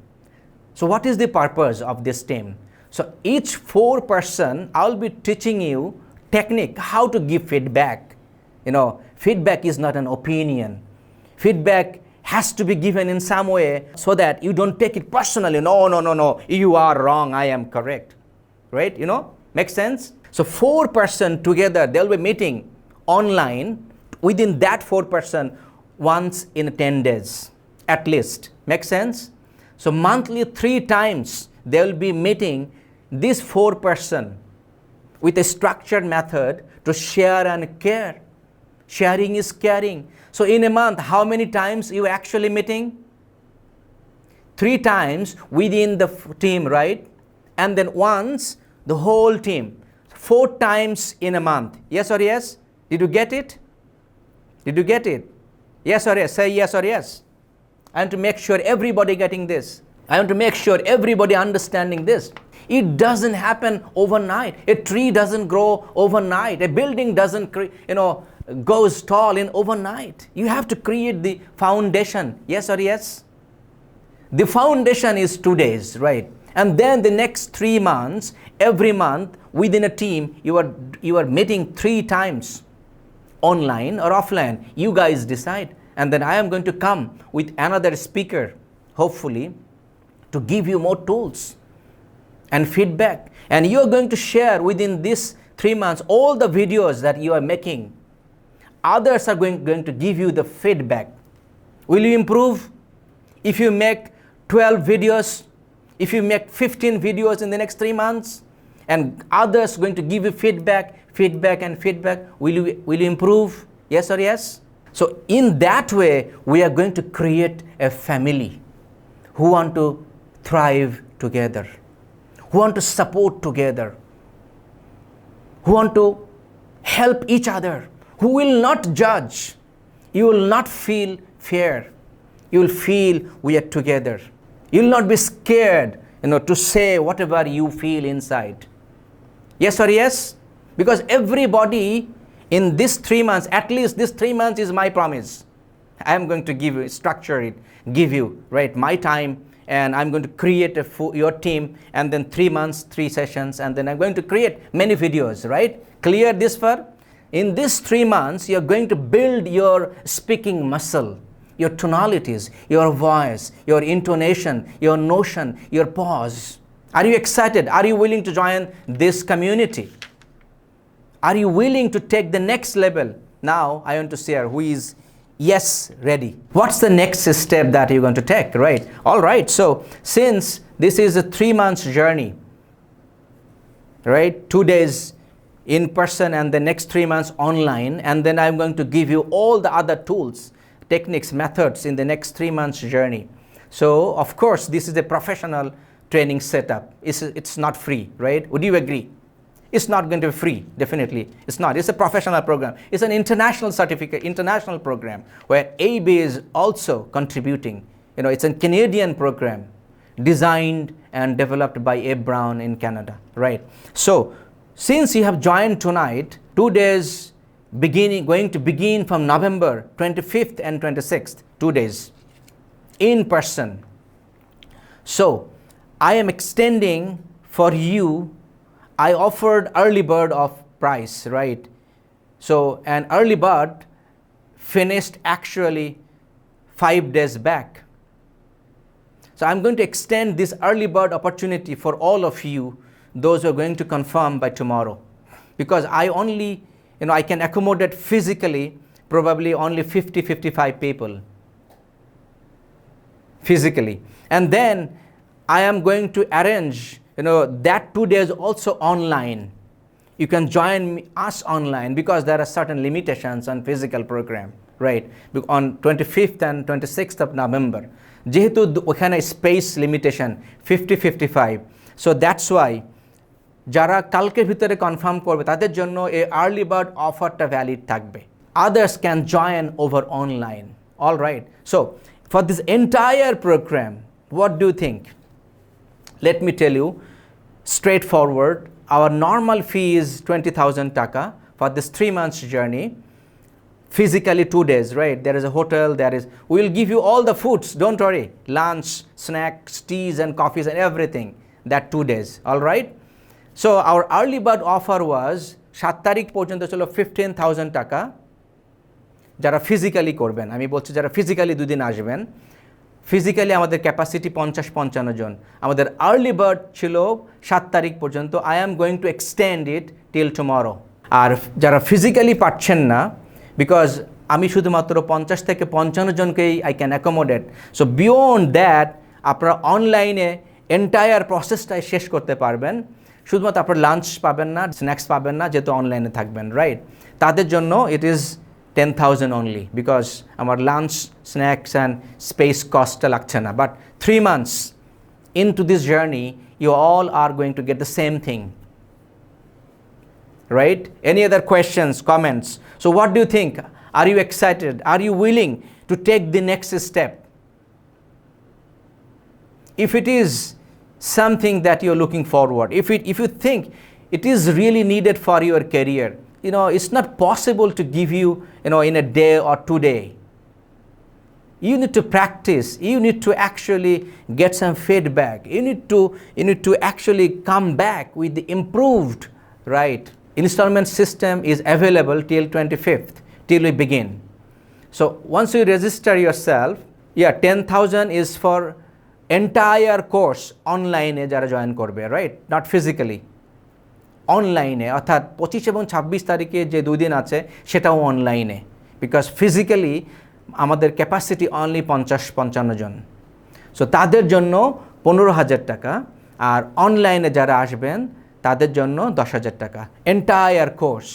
So what is the purpose of this team? So each 4-person, I'll be teaching you technique, how to give feedback. Feedback is not an opinion. Feedback has to be given in some way so that you don't take it personally. No, you are wrong, I am correct. Right? Makes sense? So 4-person together, they'll be meeting online within that 4-person once in 10 days at least. Make sense? So monthly 3 times they will be meeting this 4-person with a structured method to share and care. Sharing is caring. So in a month, how many times you actually meeting? 3 times within the team, right? And then once the whole team. 4 times in a month. Yes or yes? Did you get it? Did you get it? Yes or yes? Say yes or yes. I want to make sure everybody getting this. I want to make sure everybody understanding this. It doesn't happen overnight. A tree doesn't grow overnight. A building doesn't goes tall in overnight. You have to create the foundation. Yes or yes? The foundation is 2 days, right? And then the next 3 months, every month within a team, you are meeting 3 times, online or offline. You guys decide. And then I am going to come with another speaker, hopefully, to give you more tools and feedback. And you are going to share within these 3 months all the videos that you are making. Others are going to give you the feedback. Will you improve? If you make 12 videos, if you make 15 videos in the next 3 months, and others going to give you feedback, will you improve? Yes or yes? So in that way, we are going to create a family who want to thrive together, who want to support together, who want to help each other, who will not judge. You will not feel fear. You will feel we are together. You will not be scared, to say whatever you feel inside. Yes or yes? Because everybody in these 3 months, at least this 3 months is my promise. I am going to give you, structure it, give you, right, my time, and I'm going to create your team, and then 3 months, 3 sessions, and then I'm going to create many videos, right? Clear this far? In these 3 months, you're going to build your speaking muscle, your tonalities, your voice, your intonation, your notion, your pause. Are you excited? Are you willing to join this community? Are you willing to take the next level? Now, I want to share who is yes ready. What's the next step that you're going to take, right? All right, so since this is a 3 months journey, right? 2 days in person and the next 3 months online, and then I'm going to give you all the other tools, techniques, methods in the next 3 months journey. So of course, this is a professional training setup. It's not free, right? Would you agree? It's not going to be free, definitely. It's not. It's a professional program. It's an international certificate, international program where AB is also contributing. It's a Canadian program designed and developed by Abe Brown in Canada, right? So since you have joined tonight, 2 days going to begin from November 25th and 26th, 2 days in person. So I am extending for you. I offered early bird of price, right? So an early bird finished actually 5 days back. So I'm going to extend this early bird opportunity for all of you, those who are going to confirm by tomorrow, because I only, I can accommodate physically probably only 50-55 people physically. And then I am going to arrange that 2 days also online. You can join us online because there are certain limitations on physical program, right? On 25th and 26th of November. যেহেতু ওখানে space limitation 50-55. So that's why যারা কালকের ভিতরে confirm করবে তাদের জন্য এই early bird offerটা valid থাকবে. Others can join over online. All right. So for this entire program, what do you think? Let me tell you, straightforward, our normal fee is 20,000 taka for this 3 months journey. physically 2 days, right? There is a hotel, we will give you all the foods, don't worry, lunch, snacks, teas and coffees and everything, that 2 days, all right? So our early bird offer was 7 তারিখ পর্যন্ত ছিল 15,000 টাকা যারা physically করবেন, আমি বলছি যারা physically দুদিন আসবেন, ফিজিক্যালি আমাদের ক্যাপাসিটি 50-55 জন, আমাদের আর্লি বার্ড ছিল 7 তারিখ পর্যন্ত। I am going to extend it till tomorrow. আর যারা ফিজিক্যালি পাচ্ছেন না, বিকজ আমি শুধুমাত্র 50 থেকে 55 জনকেই I can accommodate, so beyond that আপনারা অনলাইনে এন্টায়ার প্রসেসটাই শেষ করতে পারবেন। শুধুমাত্র আপনার লাঞ্চ পাবেন না, স্ন্যাক্স পাবেন না, যেহেতু অনলাইনে থাকবেন, রাইট? তাদের জন্য ইট ইজ 10,000 only, because আমার লাঞ্চ, স্ন্যাক্স অ্যান্ড স্পেস কস্টটা লাগছে না। But 3 months into this journey, you all are going to get the same thing, right? Any other questions, comments? So what do you think? Are you excited? Are you willing to take the next step? If it is something that you're looking forward, if you think it is really needed for your career, you know, it's not possible to give you, you know, in a day or 2 days. You need to practice. You need to actually get some feedback. You need to actually come back with the improved, right? Installment system is available till 25th, till we begin. So once you register yourself, yeah, 10,000 is for entire course online e jara join korbe, right? Not physically. অনলাইনে, অর্থাৎ 25 এবং 26 তারিখে যে 2 দিন আছে সেটাও অনলাইনে, because physically আমাদের ক্যাপাসিটি অনলি 50-55 জন। সো তাদের জন্য 15,000 টাকা, আর অনলাইনে যারা আসবেন তাদের জন্য 10,000 টাকা entire course.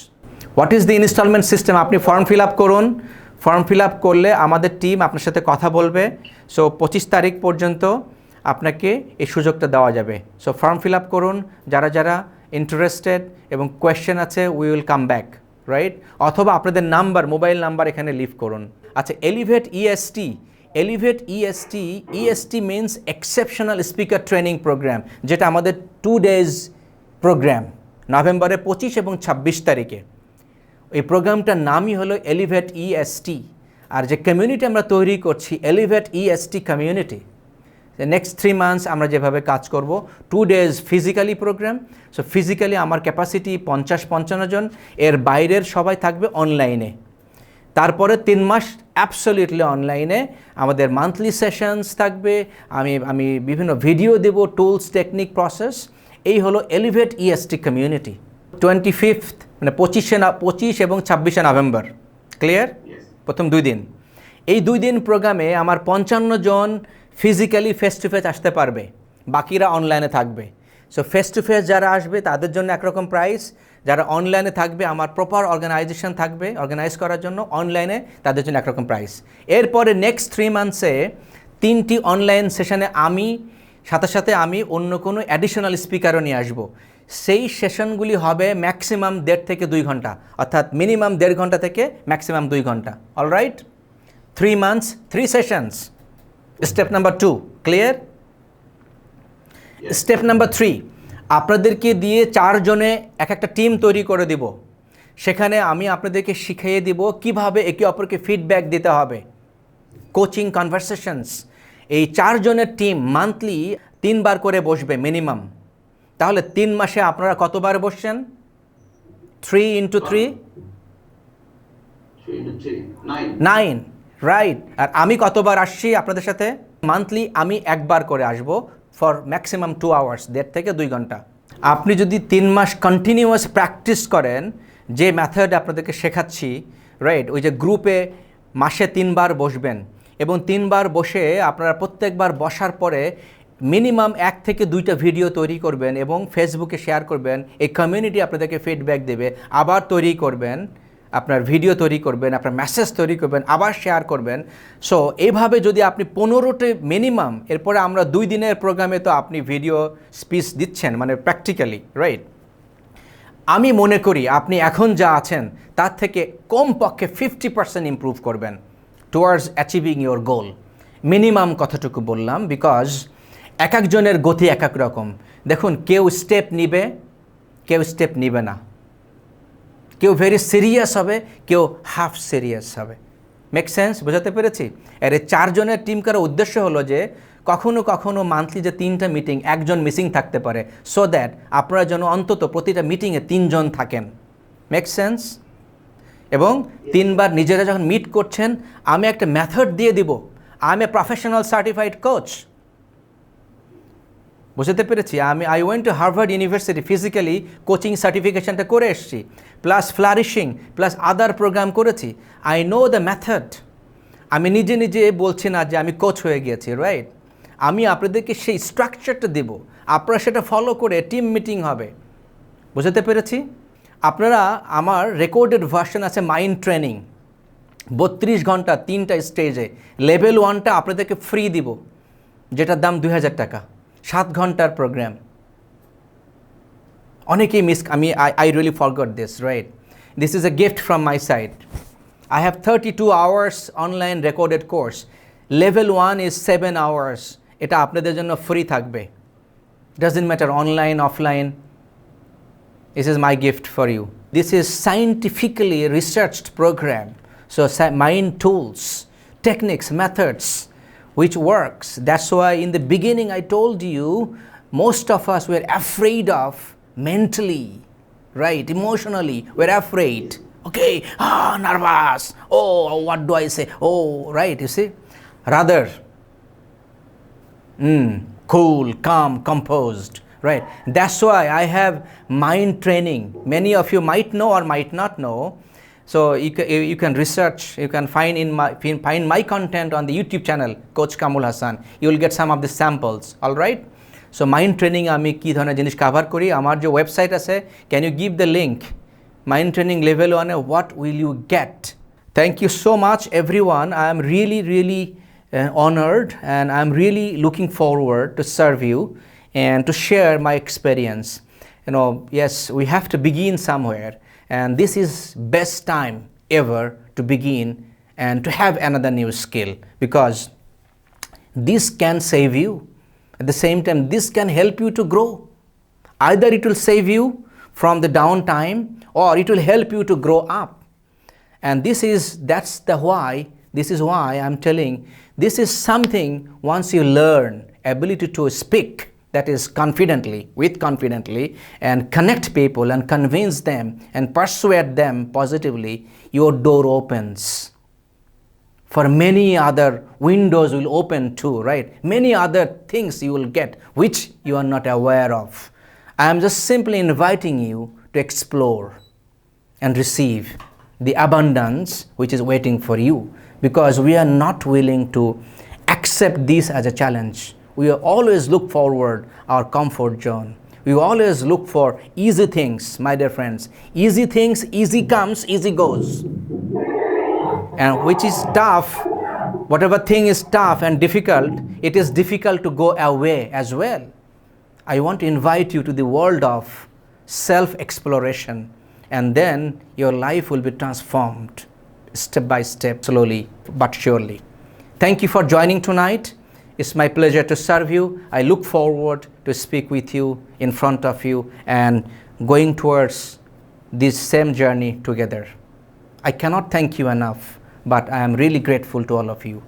What is the installment system? আপনি ফর্ম ফিল আপ করুন, ফর্ম ফিল আপ করলে আমাদের টিম আপনার সাথে কথা বলবে। সো 25 তারিখ পর্যন্ত আপনাকে এই সুযোগটা দেওয়া যাবে। সো ফর্ম ফিল আপ করুন, যারা যারা ইন্টারেস্টেড এবং কোয়েশ্চেন আছে, we will come back, right? অথবা আপনাদের নাম্বার, মোবাইল নাম্বার এখানে লিভ করুন। আচ্ছা, elevate EST, elevate EST, EST means exceptional speaker training program, যেটা আমাদের 2 days প্রোগ্রাম, নভেম্বরে 25 এবং 26 তারিখে। এই প্রোগ্রামটার নামই হলো এলিভেট ইএসটি। আর যে কমিউনিটি আমরা তৈরি করছি, elevate EST community, next 3 months আমরা যেভাবে কাজ করব, 2 days physically program. So physically আমার ক্যাপাসিটি 50-55 জন, এর বাইরের সবাই থাকবে অনলাইনে। তারপরে 3 মাস অ্যাবসলিউটলি অনলাইনে আমাদের মান্থলি সেশনস থাকবে, আমি বিভিন্ন ভিডিও দেব, টুলস, টেকনিক, প্রসেস। এই হলো এলিভেট ইএসটি কমিউনিটি। 25th মানে 25 এবং 26 নভেম্বর, ক্লিয়ার? প্রথম 2 দিন। এই 2 দিন প্রোগ্রামে আমার 55 জন ফিজিক্যালি ফেস টু ফেস আসতে পারবে, বাকিরা অনলাইনে থাকবে। সো ফেস টু ফেস যারা আসবে তাদের জন্য একরকম প্রাইস, যারা অনলাইনে থাকবে আমার প্রপার অর্গানাইজেশন থাকবে অর্গানাইজ করার জন্য, অনলাইনে তাদের জন্য একরকম প্রাইস। এরপরে নেক্সট 3 monthsে 3টি অনলাইন সেশনে আমি সাথে আমি অন্য কোনো অ্যাডিশনাল স্পিকারও নিয়ে আসবো। সেই সেশনগুলি হবে ম্যাক্সিমাম 1.5 থেকে 2 ঘন্টা, অর্থাৎ মিনিমাম 1.5 ঘন্টা থেকে ম্যাক্সিমাম 2 ঘন্টা। Alright, 3 months 3 sessions. Step number 2, clear? Yes. Step number 3, আপনাদেরকে দিয়ে 4 জনে একটা টিম তৈরি করে দিব। সেখানে আমি আপনাদেরকে শিখিয়ে দিব কিভাবে একে অপরকে ফিডব্যাক দিতে হবে, কোচিং, কনভারসেশনস। এই 4 জনের টিম মান্থলি 3 বার করে বসবে মিনিমাম। তাহলে 3 মাসে আপনারা কতবার বসছেন? 3 into 3 9, রাইট? আর আমি কতবার আসছি আপনাদের সাথে? মান্থলি আমি একবার করে আসবো ফর ম্যাক্সিমাম 2 hours, 1.5 থেকে 2 ঘন্টা। আপনি যদি 3 মাস কন্টিনিউয়াস প্র্যাকটিস করেন, যে মেথড আপনাদেরকে শেখাচ্ছি, রাইট, ওই যে গ্রুপে মাসে 3 বার বসবেন এবং 3 বার বসে আপনারা প্রত্যেকবার বসার পরে মিনিমাম 1 থেকে 2টা ভিডিও তৈরি করবেন এবং ফেসবুকে শেয়ার করবেন। এই কমিউনিটি আপনাদেরকে ফিডব্যাক দেবে, আবার তৈরি করবেন, আপনার ভিডিও তৈরি করবেন, আপনার মেসেজ তৈরি করবেন, আবার শেয়ার করবেন। সো এইভাবে যদি আপনি 15টি মিনিমাম, এরপরে আমরা 2 দিনের প্রোগ্রামে তো আপনি ভিডিও স্পিচ দিচ্ছেন, মানে প্র্যাকটিক্যালি, রাইট? আমি মনে করি আপনি এখন যা আছেন তার থেকে কমপক্ষে 50% ইমপ্রুভ করবেন towards achieving your goal. Minimum কথাটুকু বললাম, বিকজ এক একজনের গতি এক এক রকম। দেখুন, কেউ স্টেপ নিবে, কেউ স্টেপ নিবে না। কেউ ভেরি সিরিয়াস হবে, কেউ হাফ সিরিয়াস হবে। Make sense? বোঝাতে পেরেছি? এর এই 4 জনের টিম করার উদ্দেশ্য হলো যে কখনো কখনো মান্থলি যে 3টা মিটিং একজন মিসিং থাকতে পারে, সো দ্যাট আপনারা যেন অন্তত প্রতিটা মিটিংয়ে 3 জন থাকেন। Make sense? এবং 3 বার নিজেরা যখন মিট করছেন, আমি একটা মেথড দিয়ে দিব। I am a professional certified coach. বুঝতে পেরেছি? I went to Harvard University, physically coaching সার্টিফিকেশনটা করে এসেছি, plus flourishing, plus other program করেছি। I know the method. আমি নিজে নিজে বলছি না যে আমি কোচ হয়ে গিয়েছি, রাইট? আমি আপনাদেরকে সেই স্ট্রাকচারটা দেব, আপনারা সেটা ফলো করে টিম মিটিং হবে। বুঝতে পেরেছি? আপনারা আমার রেকর্ডেড ভার্সন আছে মাইন্ড ট্রেনিং, 32 ঘন্টা 3টা স্টেজে। লেভেল 1টা আপনাদেরকে ফ্রি দিব, যেটার দাম 2000 টাকা, 7 ঘন্টার প্রোগ্রাম। অনেকেই I really forgot this, right? This is a gift from my side. I have 32 hours online recorded course. Level 1 is 7 hours. এটা আপনাদের জন্য ফ্রি থাকবে। Doesn't matter online, offline. This is my gift for you. This is scientifically researched program. So mind tools, techniques, methods, which works. That's why in the beginning I told you, most of us were afraid of mentally, right? Emotionally, we're afraid. Okay, nervous. Oh, what do I say? Oh, right, you see? Rather, cool, calm, composed, right? That's why I have mind training. Many of you might know or might not know. So you can research, you can find my content on the YouTube channel, Coach Kamrul Hasan. You will get some of the samples, all right? So mind training আমি কি ধরনের জিনিস cover করি, আমার যে website আছে, can you give the link? Mind training level 1, what will you get? Thank you so much everyone. I am really honored, and I'm really looking forward to serve you and to share my experience. You know, yes, we have to begin somewhere, and this is best time ever to begin and to have another new skill, because this can save you. At the same time, this can help you to grow. Either it will save you from the downtime, or it will help you to grow up. And this is why I'm telling, this is something once you learn ability to speak, that is confidently, and connect people and convince them and persuade them positively, your door opens. For many other windows will open too, right? Many other things you will get which you are not aware of. I am just simply inviting you to explore and receive the abundance which is waiting for you, because we are not willing to accept this as a challenge. We always look forward our comfort zone. We always look for easy things, my dear friends. Easy things, easy comes, easy goes. And which is tough, whatever thing is tough and difficult, it is difficult to go away as well. I want to invite you to the world of self-exploration, and then your life will be transformed step by step, slowly but surely. Thank you for joining tonight. It's my pleasure to serve you. I look forward to speak with you, in front of you, and going towards this same journey together. I cannot thank you enough, but I am really grateful to all of you.